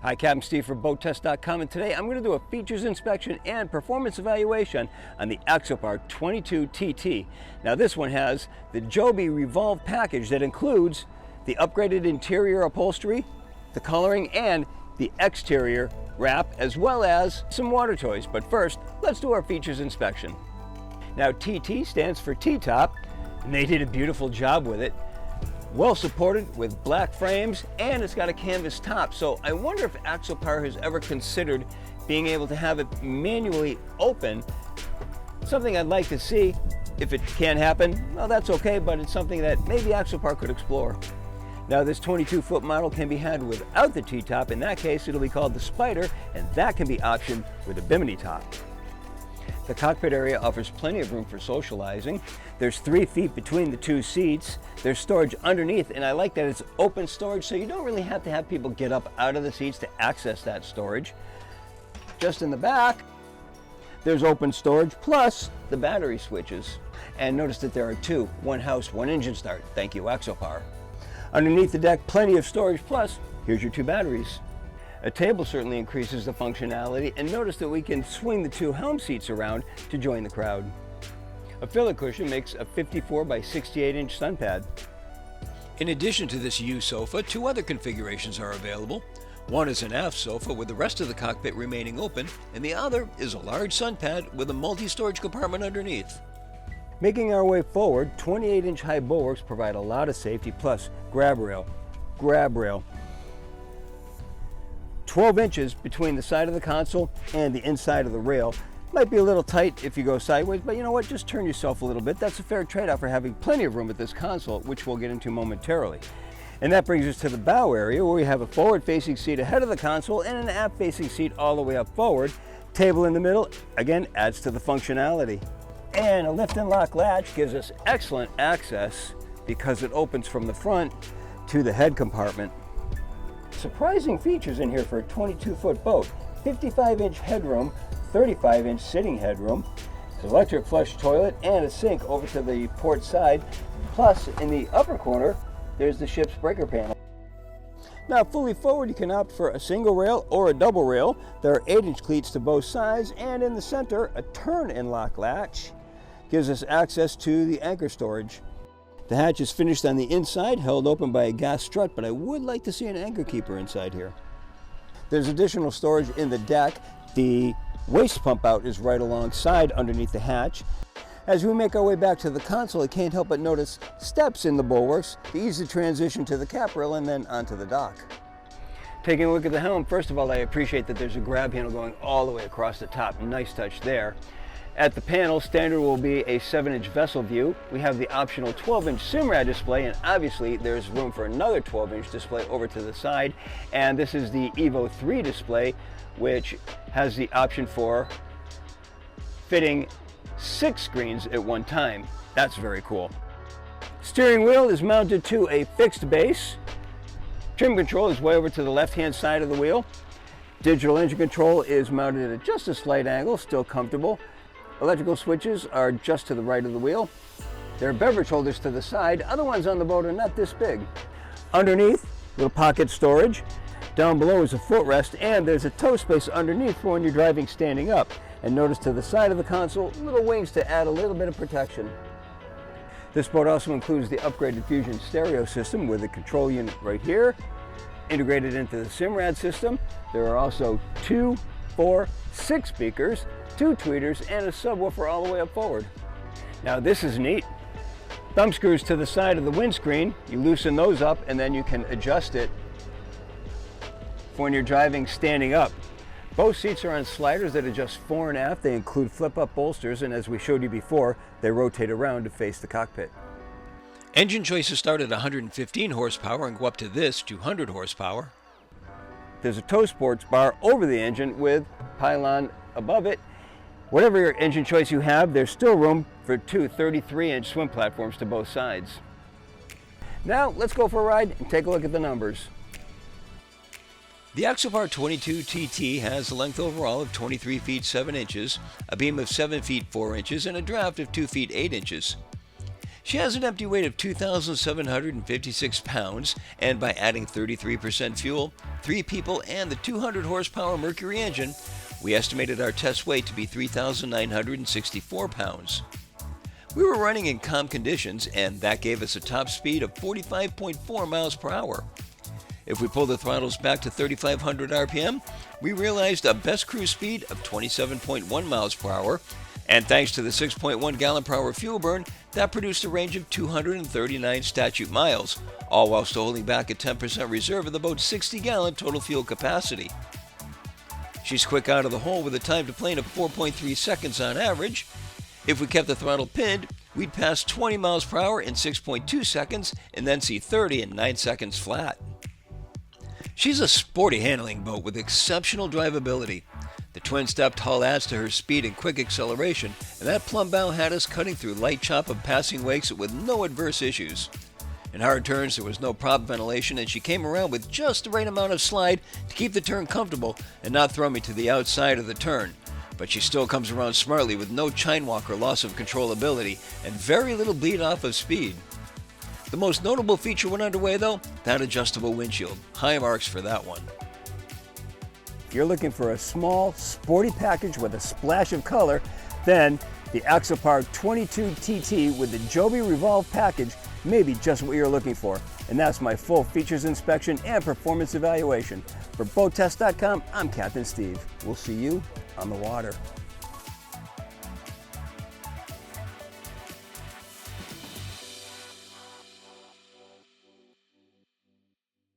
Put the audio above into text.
Hi, Captain Steve for BoatTEST.com, and today I'm going to do a features inspection and performance evaluation on the Axopar 22 TT. Now this one has the Joby Revolve package that includes the upgraded interior upholstery, the coloring, and the exterior wrap, as well as some water toys. But first, let's do our features inspection. Now TT stands for T-top, and they did a beautiful job with it. Well supported with black frames, and it's got a canvas top. So I wonder if Axopar has ever considered being able to have it manually open. Something I'd like to see. If it can't happen, well, that's okay, but it's something that maybe Axopar could explore. Now this 22-foot model can be had without the T-top. In that case, it'll be called the Spider, and that can be optioned with a bimini top. The cockpit area offers plenty of room for socializing. There's 3 feet between the 2 seats. There's storage underneath, and I like that it's open storage, so you don't really have to have people get up out of the seats to access that storage. Just in the back, there's open storage plus the battery switches. And notice that there are 2, 1 house, 1 engine start. Thank you, Axopar. Underneath the deck, plenty of storage, plus here's your 2 batteries. A table certainly increases the functionality, and notice that we can swing the 2 Helm seats around to join the crowd. A filler cushion makes a 54 by 68 inch sun pad. In addition to this U sofa, 2 other configurations are available. One is an aft sofa with the rest of the cockpit remaining open, and the other is a large sun pad with a multi-storage compartment underneath. Making our way forward, 28 inch high bulwarks provide a lot of safety, plus grab rail, 12 inches between the side of the console and the inside of the rail. Might be a little tight if you go sideways, but you know what, just turn yourself a little bit. That's a fair trade-off for having plenty of room at this console, which we'll get into momentarily. And that brings us to the bow area, where we have a forward-facing seat ahead of the console and an aft-facing seat all the way up forward. Table in the middle, again, adds to the functionality. And a lift and lock latch gives us excellent access because it opens from the front to the head compartment. Surprising features in here for a 22-foot boat. 55-inch headroom, 35-inch sitting headroom, electric flush toilet, and a sink over to the port side. Plus, in the upper corner, there's the ship's breaker panel. Now, fully forward, you can opt for a single rail or a double rail. There are 8-inch cleats to both sides, and in the center, a turn and lock latch gives us access to the anchor storage. The hatch is finished on the inside, held open by a gas strut, but I would like to see an anchor keeper inside here. There's additional storage in the deck. The waste pump out is right alongside underneath the hatch. As we make our way back to the console, I can't help but notice steps in the bulwarks to ease the transition to the cap rail and then onto the dock. Taking a look at the helm, first of all, I appreciate that there's a grab handle going all the way across the top. Nice touch there. At the panel, standard will be a 7-inch vessel view. We have the optional 12-inch SIMRAD display, and obviously there's room for another 12-inch display over to the side. And this is the Evo 3 display, which has the option for fitting 6 screens at one time. That's very cool. Steering wheel is mounted to a fixed base. Trim control is way over to the left-hand side of the wheel. Digital engine control is mounted at just a slight angle, still comfortable. Electrical switches are just to the right of the wheel. There are beverage holders to the side. Other ones on the boat are not this big. Underneath, little pocket storage. Down below is a footrest, and there's a toe space underneath for when you're driving standing up. And notice to the side of the console, little wings to add a little bit of protection. This boat also includes the upgraded Fusion stereo system with a control unit right here, integrated into the SIMRAD system. There are also 2, 4, 6 speakers, 2 tweeters, and a subwoofer all the way up forward. Now this is neat. Thumb screws to the side of the windscreen. You loosen those up and then you can adjust it for when you're driving standing up. Both seats are on sliders that adjust fore and aft. They include flip-up bolsters, and as we showed you before, they rotate around to face the cockpit. Engine choices start at 115 horsepower and go up to this 200 horsepower. There's a tow sports bar over the engine with pylon above it. Whatever your engine choice you have, there's still room for 2 33-inch swim platforms to both sides. Now, let's go for a ride and take a look at the numbers. The Axopar 22 TT has a length overall of 23 feet 7 inches, a beam of 7 feet 4 inches, and a draft of 2 feet 8 inches. She has an empty weight of 2,756 pounds, and by adding 33% fuel, 3 people, and the 200 horsepower Mercury engine, we estimated our test weight to be 3,964 pounds. We were running in calm conditions, and that gave us a top speed of 45.4 miles per hour. If we pull the throttles back to 3,500 RPM, we realized a best cruise speed of 27.1 miles per hour, and thanks to the 6.1 gallon per hour fuel burn, that produced a range of 239 statute miles, all while still holding back a 10% reserve of the boat's 60-gallon total fuel capacity. She's quick out of the hole with a time to plane of 4.3 seconds on average. If we kept the throttle pinned, we'd pass 20 miles per hour in 6.2 seconds and then see 30 in 9 seconds flat. She's a sporty handling boat with exceptional drivability. The twin-stepped hull adds to her speed and quick acceleration, and that plumb bow had us cutting through light chop of passing wakes with no adverse issues. In hard turns, there was no prop ventilation, and she came around with just the right amount of slide to keep the turn comfortable and not throw me to the outside of the turn. But she still comes around smartly with no chine walk or loss of controllability and very little bleed off of speed. The most notable feature when underway, though, that adjustable windshield. High marks for that one. If you're looking for a small, sporty package with a splash of color, then the Axopar 22TT with the Joby Revolve package may be just what you're looking for. And that's my full features inspection and performance evaluation. For BoatTEST.com, I'm Captain Steve. We'll see you on the water.